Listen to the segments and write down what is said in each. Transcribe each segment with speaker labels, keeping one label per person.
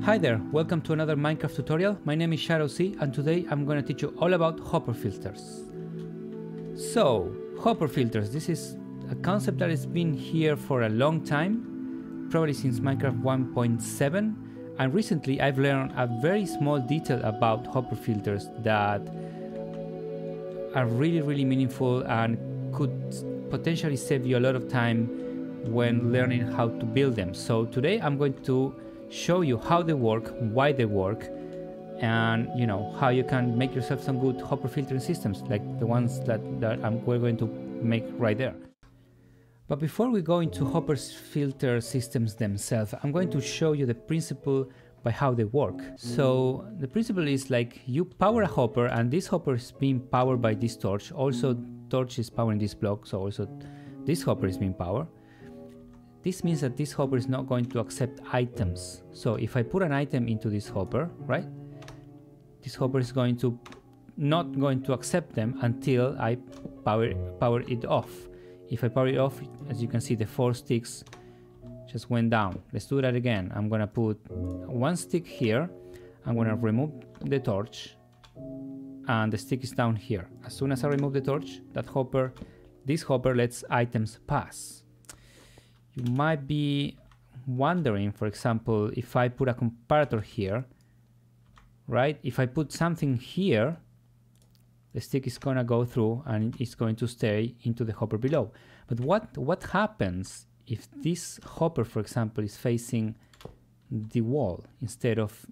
Speaker 1: Hi there, welcome to another Minecraft tutorial. My name is Shadow C, and today I'm going to teach you all about hopper filters. So, hopper filters, this is a concept that has been here for a long time, probably since Minecraft 1.7, and recently I've learned a very small detail about hopper filters that are really meaningful and could potentially save you a lot of time when learning how to build them. So today I'm going to show you how they work, why they work, and how you can make yourself some good hopper filtering systems like the ones that we're going to make right there. But before we go into hopper filter systems themselves, I'm going to show you the principle by how they work. So the principle is like you power a hopper, and this hopper is being powered by this torch. Also, torch is powering this block, so also this hopper is being powered. This means that this hopper is not going to accept items. So if I put an item into this hopper, right? This hopper is not going to accept them until I power it off. If I power it off, as you can see, the 4 sticks just went down. Let's do that again. I'm gonna put 1 stick here. I'm gonna remove the torch, and the stick is down here. As soon as I remove the torch, this hopper lets items pass. You might be wondering, for example, if I put a comparator here, right? If I put something here, the stick is gonna go through and it's going to stay into the hopper below. But what happens if this hopper, for example, is facing the wall instead of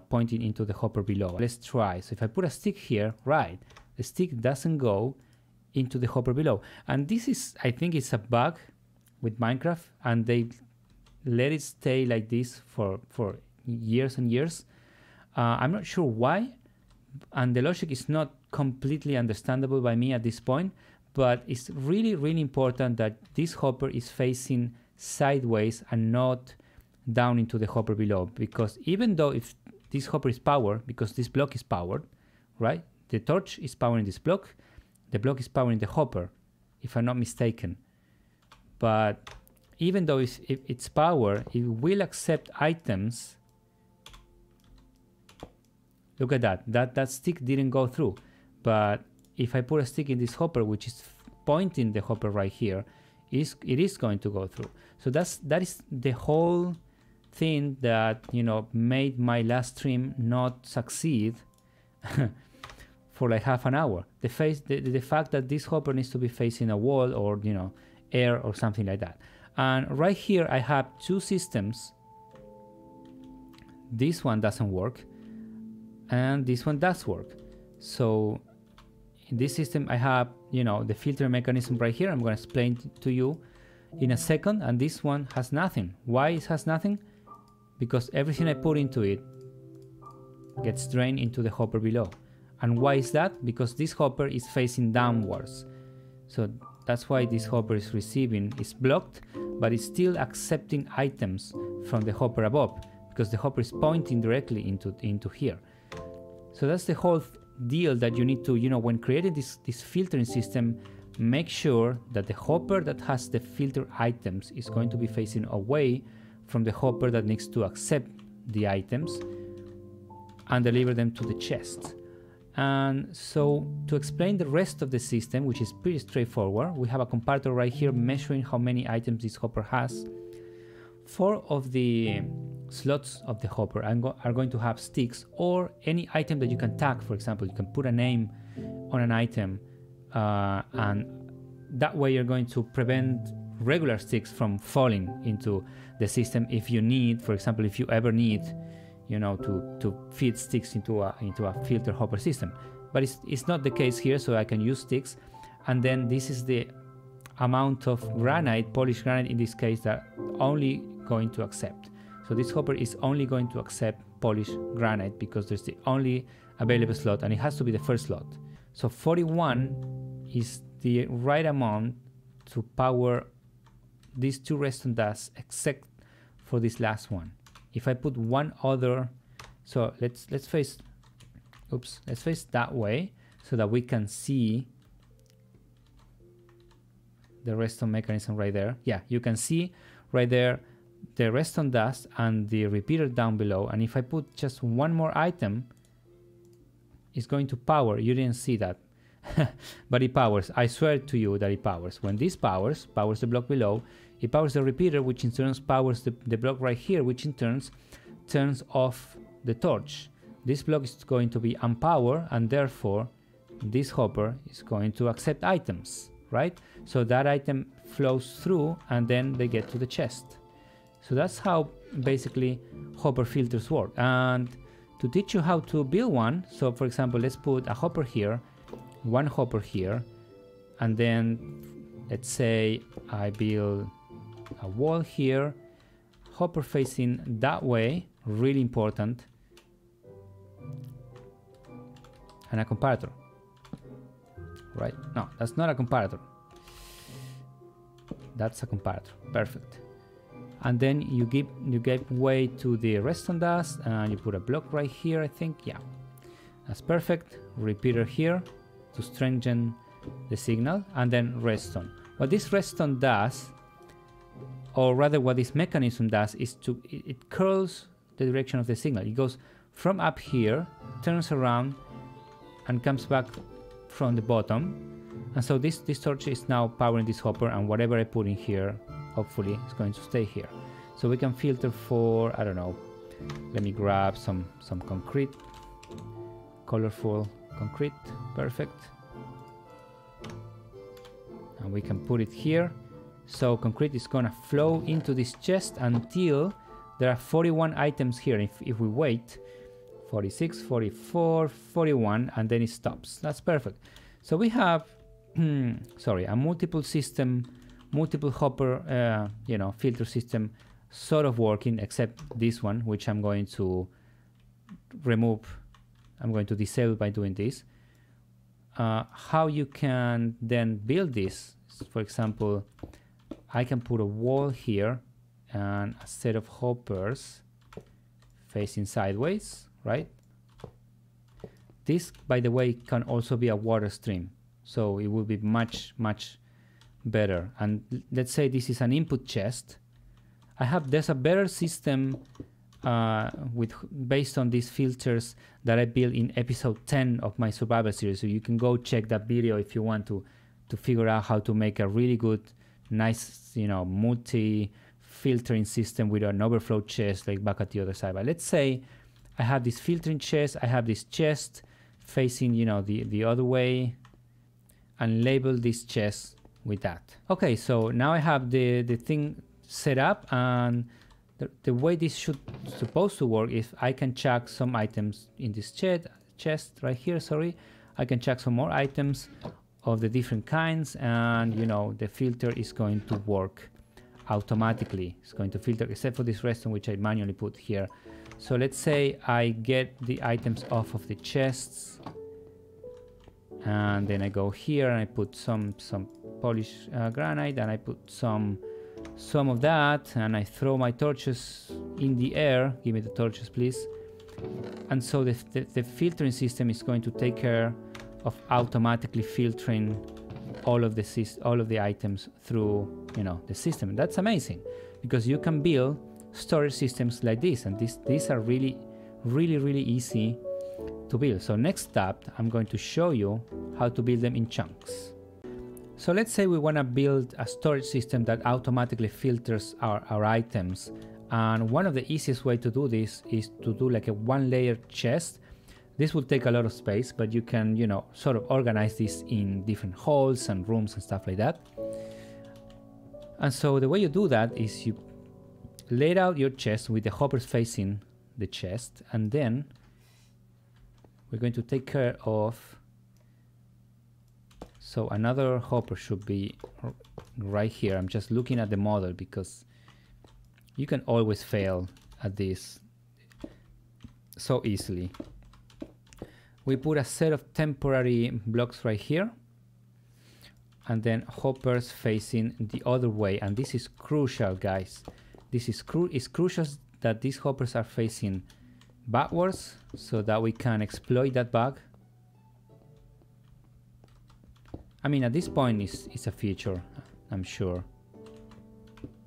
Speaker 1: pointing into the hopper below? Let's try. So if I put a stick here, right, the stick doesn't go into the hopper below. And this is, I think it's a bug with Minecraft, and they let it stay like this for years and years. I'm not sure why, and the logic is not completely understandable by me at this point, but it's really important that this hopper is facing sideways and not down into the hopper below, because even though if this hopper is powered, because this block is powered, right? The torch is powering this block, the block is powering the hopper, if I'm not mistaken. But even though if it's power, it will accept items. Look at that. That stick didn't go through. But if I put a stick in this hopper, which is pointing the hopper right here, it is going to go through. So that is the whole thing that made my last stream not succeed for like half an hour. The fact that this hopper needs to be facing a wall or air or something like that. And right here I have 2 systems. This one doesn't work and this one does work. So in this system I have the filter mechanism right here. I'm going to explain to you in a second. And this one has nothing. Why it has nothing? Because everything I put into it gets drained into the hopper below. And why is that? Because this hopper is facing downwards. So that's why this hopper is blocked, but it's still accepting items from the hopper above, because the hopper is pointing directly into here. So that's the whole deal that you need to, when creating this filtering system, make sure that the hopper that has the filter items is going to be facing away from the hopper that needs to accept the items and deliver them to the chest. And so to explain the rest of the system, which is pretty straightforward, we have a comparator right here measuring how many items this hopper has. 4 of the slots of the hopper are going to have sticks or any item that you can tag. For example, you can put a name on an item, and that way you're going to prevent regular sticks from falling into the system if you need, for example, if you ever need to feed sticks into a filter hopper system. But it's not the case here, so I can use sticks. And then this is the amount of granite, polished granite in this case, that only going to accept. So this hopper is only going to accept polished granite because there's the only available slot, and it has to be the first slot. So 41 is the right amount to power these 2 redstone dust, except for this last one. If I put one other, so let's face that way so that we can see the redstone mechanism right there. Yeah, you can see right there the redstone dust and the repeater down below, and if I put just one more item, it's going to power. You didn't see that. But it powers. I swear to you that it powers. When this powers the block below, it powers the repeater, which in turn powers the block right here, which in turns off the torch. This block is going to be unpowered, and therefore this hopper is going to accept items, right? So that item flows through and then they get to the chest. So that's how basically hopper filters work. And to teach you how to build one, so for example, let's put a hopper here, one hopper here, and then let's say I build a wall here, hopper facing that way, really important, and a comparator, right? No, that's not a comparator. That's a comparator. Perfect. And then you give way to the redstone dust, and you put a block right here, I think. Yeah, that's perfect. Repeater here to strengthen the signal, and then redstone. What this redstone does, or rather what this mechanism does, is it curls the direction of the signal. It goes from up here, turns around, and comes back from the bottom. And so this torch is now powering this hopper, and whatever I put in here, hopefully, is going to stay here. So we can filter for, I don't know, let me grab some concrete, colorful concrete, perfect. And we can put it here. So concrete is gonna flow into this chest until there are 41 items here. If we wait, 46, 44, 41, and then it stops. That's perfect. So we have, sorry, a multiple hopper, filter system sort of working, except this one, which I'm going to remove. I'm going to disable by doing this. How you can then build this, for example, I can put a wall here and a set of hoppers facing sideways, right? This, by the way, can also be a water stream, so it will be much better. And let's say this is an input chest. There's a better system based on these filters that I built in episode 10 of my survival series. So you can go check that video if you want to figure out how to make a really good, nice, multi-filtering system with an overflow chest like back at the other side. But let's say I have this filtering chest, I have this chest facing, the other way, and label this chest with that. Okay, so now I have the thing set up, and the way this supposed to work is I can chuck some items in this chest right here, sorry. I can chuck some more items of the different kinds, and the filter is going to work automatically. It's going to filter, except for this redstone, which I manually put here. So let's say I get the items off of the chests, and then I go here and I put some polished granite, and I put some of that, and I throw my torches in the air. Give me the torches, please. And so the filtering system is going to take care of automatically filtering all of the items through the system. And that's amazing, because you can build storage systems like this, and these are really easy to build. So next up, I'm going to show you how to build them in chunks. So let's say we want to build a storage system that automatically filters our items, and one of the easiest way to do this is to do like a one-layer chest. This will take a lot of space, but you can sort of organize this in different halls and rooms and stuff like that. And so the way you do that is you lay out your chest with the hoppers facing the chest, and then we're going to take care of, so another hopper should be right here. I'm just looking at the model because you can always fail at this so easily. We put a set of temporary blocks right here, and then hoppers facing the other way. And this is crucial, guys. This is crucial that these hoppers are facing backwards so that we can exploit that bug. I mean, at this point it's a feature, I'm sure.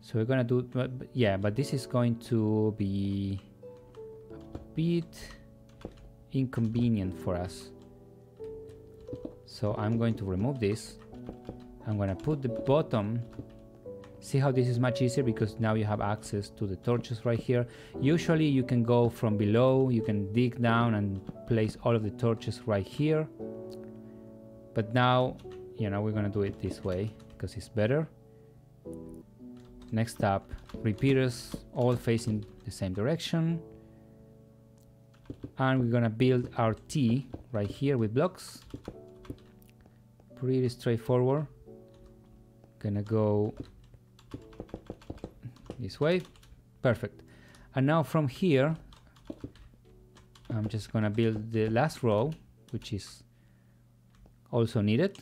Speaker 1: So we're gonna do, yeah, but this is going to be a bit inconvenient for us. So I'm going to remove this. I'm gonna put the bottom. See how this is much easier because now you have access to the torches right here. Usually you can go from below, you can dig down and place all of the torches right here. But now, you know, we're gonna do it this way because it's better. Next up, repeaters all facing the same direction. And we're gonna build our T right here with blocks. Pretty straightforward. Gonna go this way. Perfect. And now from here I'm just gonna build the last row, which is also needed.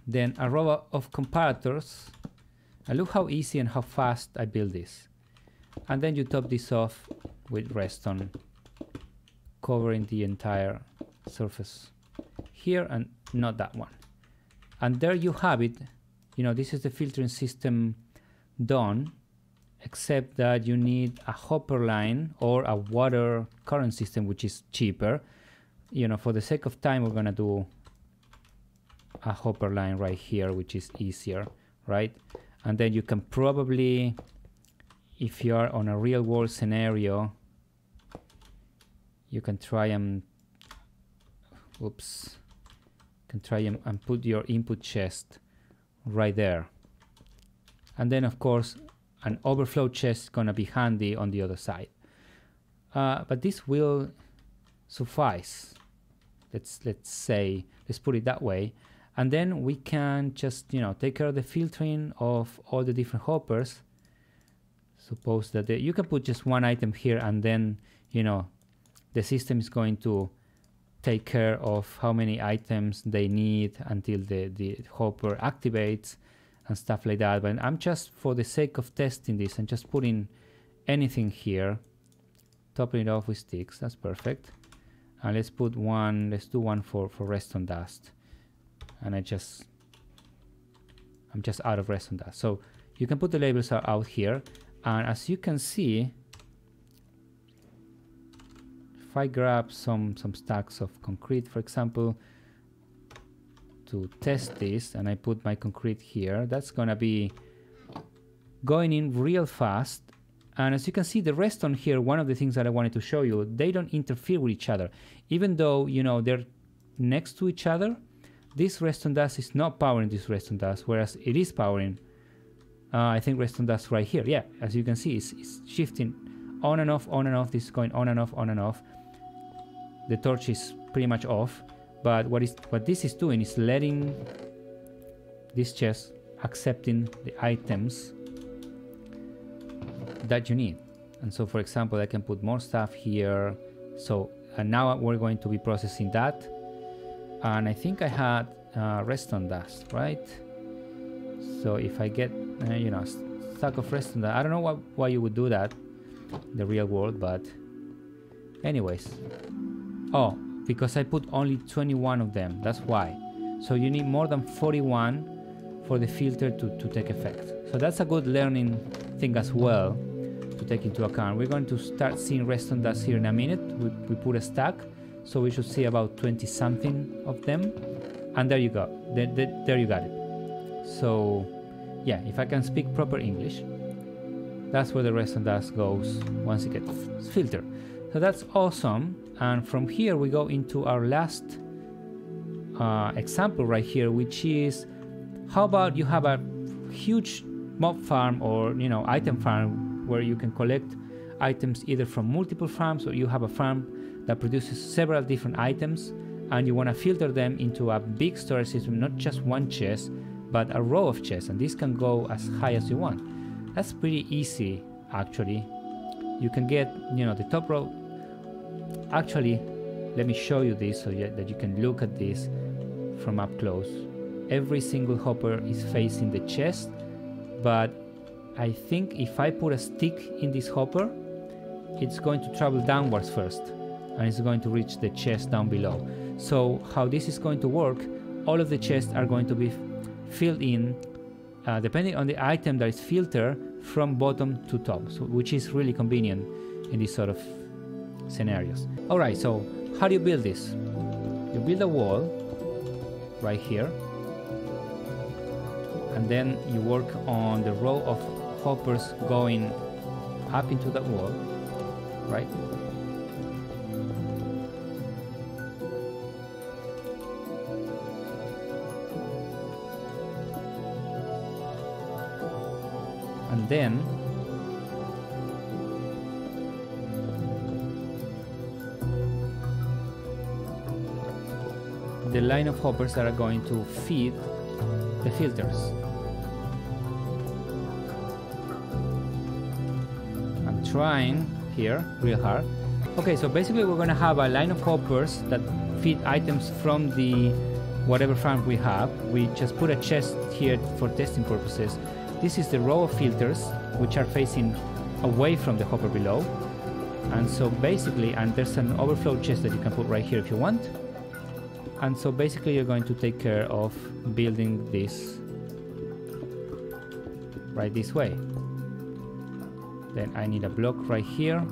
Speaker 1: Then a row of comparators, and look how easy and how fast I build this. And then you top this off with redstone, covering the entire surface here and not that one. And there you have it. You know, this is the filtering system done, except that you need a hopper line or a water current system, which is cheaper. You know, for the sake of time, we're gonna do a hopper line right here, which is easier, right? And then you can probably, if you are on a real world scenario, you can try and, oops, can try and put your input chest right there. And then of course an overflow chest is gonna be handy on the other side. But this will suffice. Let's say, let's put it that way. And then we can just, you know, take care of the filtering of all the different hoppers. Suppose that you can put just one item here and then, you know, the system is going to take care of how many items they need until the hopper activates and stuff like that. But I'm just, for the sake of testing this, and just putting anything here, topping it off with sticks. That's perfect. And let's put one, let's do one for redstone dust. And I'm just out of redstone dust. So you can put the labels out here, and as you can see, if I grab some stacks of concrete, for example, to test this, and I put my concrete here, that's gonna be going in real fast. And as you can see, the redstone here, one of the things that I wanted to show you, they don't interfere with each other. Even though, you know, they're next to each other, this redstone dust is not powering this redstone dust, whereas it is powering, I think, redstone dust right here. Yeah, as you can see, it's shifting on and off, on and off. This is going on and off, on and off. The torch is pretty much off, but what this is doing is letting this chest accepting the items that you need. And so, for example, I can put more stuff here. So, and now we're going to be processing that. And I think I had redstone dust, right? So if I get, you know, a stack of redstone dust, I don't know why you would do that in the real world, but anyways. Oh, because I put only 21 of them, that's why. So you need more than 41 for the filter to take effect. So that's a good learning thing as well to take into account. We're going to start seeing redstone dust here in a minute. We put a stack, so we should see about 20 something of them. And there you go, there you got it. So yeah, if I can speak proper English, that's where the redstone dust goes once it gets filtered. So that's awesome. And from here we go into our last example right here, which is, how about you have a huge mob farm or, you know, item farm where you can collect items either from multiple farms, or you have a farm that produces several different items and you want to filter them into a big storage system, not just one chest but a row of chests, and this can go as high as you want. That's pretty easy actually. You can get, you know, the top row. Actually, let me show you this so that you can look at this from up close. Every single hopper is facing the chest, but I think if I put a stick in this hopper, it's going to travel downwards first and it's going to reach the chest down below. So how this is going to work, all of the chests are going to be filled in depending on the item that is filtered from bottom to top, so, which is really convenient in these sort of scenarios. Alright, so how do you build this? You build a wall right here, and then you work on the row of hoppers going up into that wall, right? And then the line of hoppers that are going to feed the filters. I'm trying here real hard. Okay, so basically we're going to have a line of hoppers that feed items from the whatever farm we have. We just put a chest here for testing purposes. This is the row of filters which are facing away from the hopper below. And so basically, and there's an overflow chest that you can put right here if you want. And so basically you're going to take care of building this right this way. Then I need a block right here.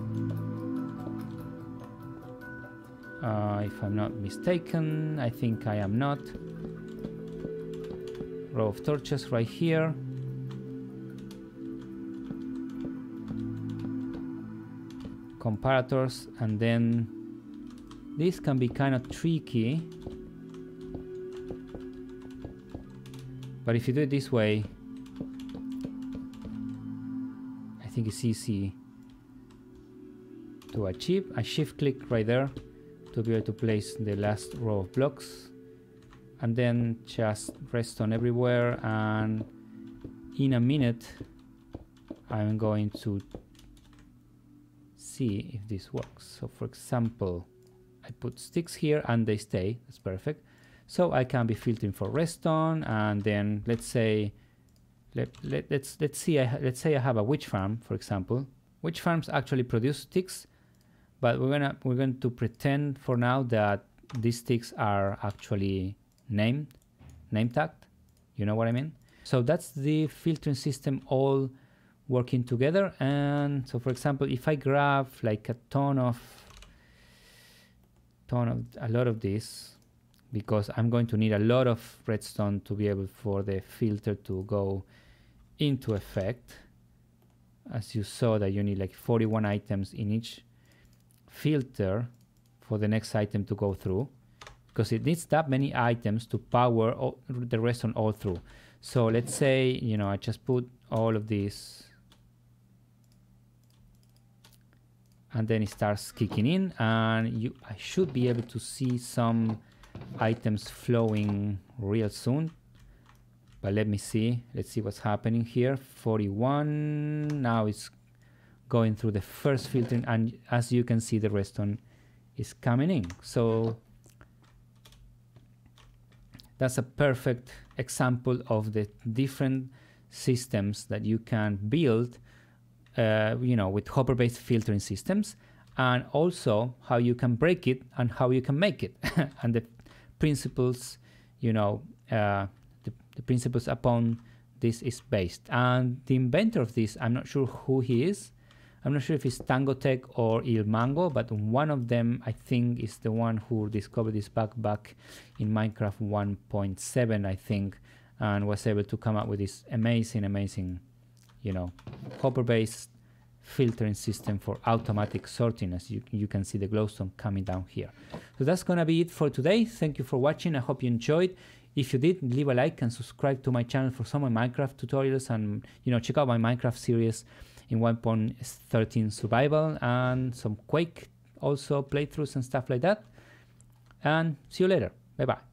Speaker 1: If I'm not mistaken, I think I am not. Row of torches right here. Comparators, and then this can be kind of tricky, but if you do it this way, I think it's easy to achieve. I shift click right there to be able to place the last row of blocks, and then just redstone everywhere, and in a minute I'm going to see if this works. So for example, I put sticks here and they stay. That's perfect. So I can be filtering for redstone, and then let's say let's say I have a witch farm, for example. Witch farms actually produce sticks, but we're going to pretend for now that these sticks are actually name tagged. You know what I mean? So that's the filtering system all working together. And so for example, if I grab like a lot of this, because I'm going to need a lot of redstone to be able for the filter to go into effect. As you saw that you need like 41 items in each filter for the next item to go through, because it needs that many items to power the redstone all through. So let's say, you know, I just put all of these, and then it starts kicking in, and I should be able to see some items flowing real soon. But let me see. Let's see what's happening here. 41. Now it's going through the first filtering, and as you can see, the redstone is coming in. So that's a perfect example of the different systems that you can build, you know, with hopper-based filtering systems, and also how you can break it and how you can make it, and the principles, you know, the principles upon this is based. And the inventor of this, I'm not sure who he is. I'm not sure if it's Tangotech or ilmango, but one of them I think is the one who discovered this back in Minecraft 1.7, I think, and was able to come up with this amazing, you know, hopper-based filtering system for automatic sorting. As you can see the glowstone coming down here. So that's gonna be it for today. Thank you for watching. I hope you enjoyed. If you did, leave a like and subscribe to my channel for some of my Minecraft tutorials, and you know, check out my Minecraft series in 1.13 survival and some Quake also playthroughs and stuff like that. And see you later. Bye bye.